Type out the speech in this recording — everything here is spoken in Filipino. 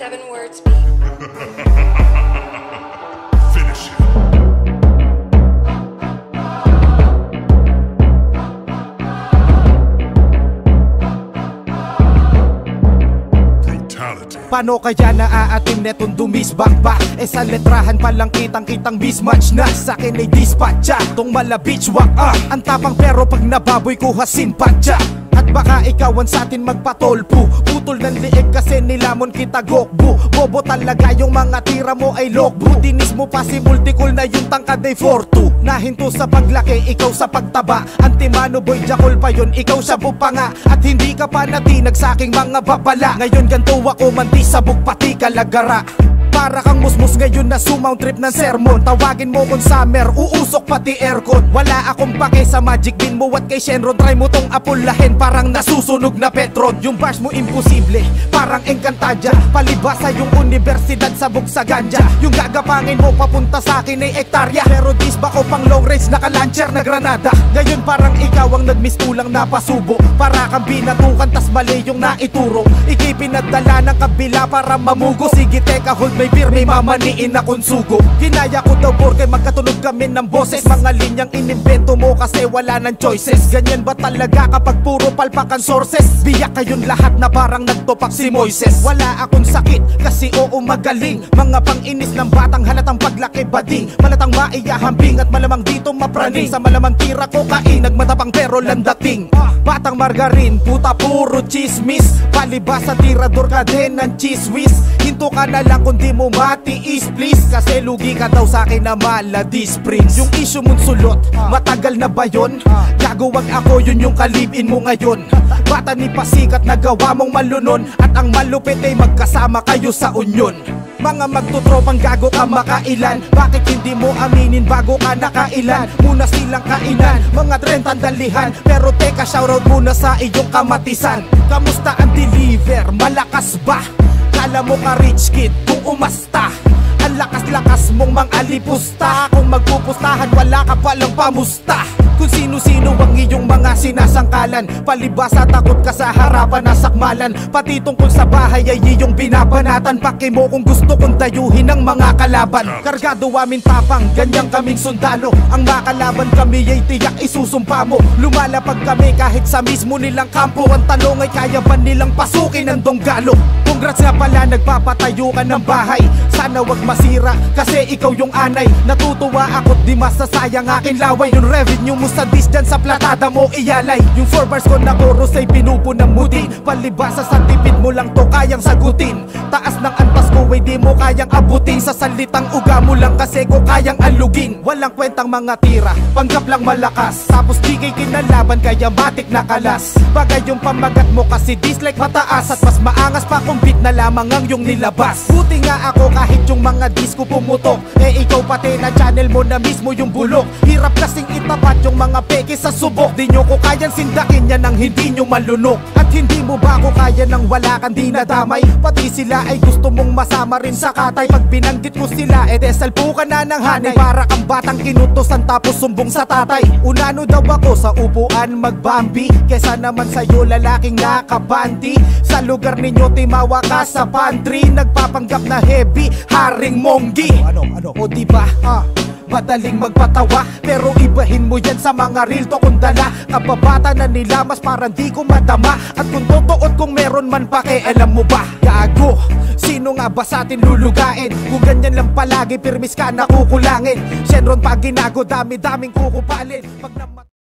7 words beat. Finish it. Brutality. Paano kaya naaatim netong dumisbakbak? E sa letrahan palang kitang-kitang mismatch na. Sa'kin ay dispatcha, tong malabich wak ang tapang pero pag nababoy ko hasin patcha. At baka ikaw ang sa'tin magpatolpo. Putol ng liig kasi nilamon kita gokbu. Bobo talaga yung mga tira mo ay logbu. Dinis mo pa si multicol na yung tangkad ay 4-2. Nahinto sa paglaki, ikaw sa pagtaba. Antimano boy jakol pa yun, ikaw sa bupanga. At hindi ka pa natinag sa aking mga babala. Ngayon ganto ako manti sabog pati kalagara. Para kang musmus ngayon na sumount trip ng sermon. Tawagin mo kung summer, uusok pati aircon. Wala akong pake sa magic bin mo at kay Shenron. Try mo tong apulahin, parang nasusunog na Petron. Yung bars mo imposible, parang Encantadia. Palibasa yung universidad sabog sa ganja. Yung gagapangin mo papunta sa akin ay ektarya. Pero dis ba ko pang long range naka-launcher na granada. Ngayon parang ikaw ang nagmistulang napasubo. Para kang binatukan tas mali yung naituro. Ika'y pinadala ng kabila para mamugo. Sige teka hold may beer, may mamaniin akong sugo. Ginaya ko daw porque magkatunog kami ng boses. Mga linyang inimbento mo kasi wala ng choices. Ganyan ba talaga kapag puro palpakan sources? Biyak kayong lahat na parang nagtopak si Moises. Wala akong sakit kasi oo magaling. Mga pang-inis ng batang halatang paglaki bading. Malatang maiyahambing at malamang dito mapraning. Sa malamang tira ko kain, nagmatapang pero landating. Batang margarin, puta puro chismis. Palibasa tirador ka din ng cheese whiz. Hinto ka na lang kundi mo matiis please. Kasi lugi ka daw sa'kin na Maladies Prince. Yung issue mong sulot, matagal na ba yun? Gagawag ako yun yung kalibin mo ngayon. Bata ni pasikat na gawa mong malunon. At ang malupit ay magkasama kayo sa union. Mga magtutropang gago ka makailan. Bakit hindi mo aminin bago ka nakailan? Muna silang kainan, mga 30 dalihan. Pero teka shoutout muna sa iyong kamatisan. Kamusta ang deliver? Malakas ba? Kala mo ka rich kid kung umasta. Ang lakas-lakas mong mang-alipusta. Kung magpupustahan wala ka palang pamusta. Kung sino-sino ang iyong mga sinasangkalan. Palibasa takot ka sa harapan na sakmalan. Pati tungkol sa bahay ay iyong binabanatan. Paki mo kung gusto kong dayuhin ang mga kalaban. Kargado amin tapang, ganyan kaming sundalo. Ang makalaban kami ay tiyak isusumpa mo. Lumalapag kami kahit sa mismo nilang kampo. Ang tanong ay kaya ba nilang pasukin ang donggalo? Congrats nga pala nagpapatayo ka ng bahay. Sana wag masira kasi ikaw yung anay. Natutuwa ako't di masasayang akin laway. Yung revenue mo sa dis dyan sa platada mo iyalay. Yung 4 bars ko na chorus ay pinupunang mo din. Palibasa sa tipid mo lang to kayang sagutin. Taas ng antas ko ay di mo kayang abutin. Sa salitang uga mo lang kasi ko kayang alugin. Walang kwentang mga tira, panggap lang malakas. Tapos di kay kinalaban kaya matik na kalas. Bagay yung pamagat mo kasi dislike mataas. At mas maangas pa kung beat na lamang ang yung nilabas. Buti nga ako kahit yung mga disco pumutok. Eh ikaw pati na channel mo na mismo yung bulok. Hirap kasing itapat yung mga peke sa subok. Di nyo ko kayang sindakin yan ang hindi nyo malunok. At hindi mo ba ko kaya nang wala kang dinadamay? Pati sila ay gusto mong masama rin sa katay. Pag binanggit ko sila eh desalpo ka na ng hanay. Para kang batang kinutosan tapos sumbong sa tatay. Unano daw ako sa upuan magbambi. Kesa naman sa'yo lalaking nakabanti. Sa lugar ninyo timawa ka sa pantry. Nagpapanggap na heavy, haring monggi. O diba? Madaling magpatawa pero ibahin mo yan sa mga real to kung dala. Kababata na nilamas parang di ko madama. At kung totoot kung meron man alam mo ba? Gago, sino nga ba sa atin lulugain? Kung ganyan lang palagi pirmis ka na kukulangin. Shenron pag ginago dami-daming kukupalin.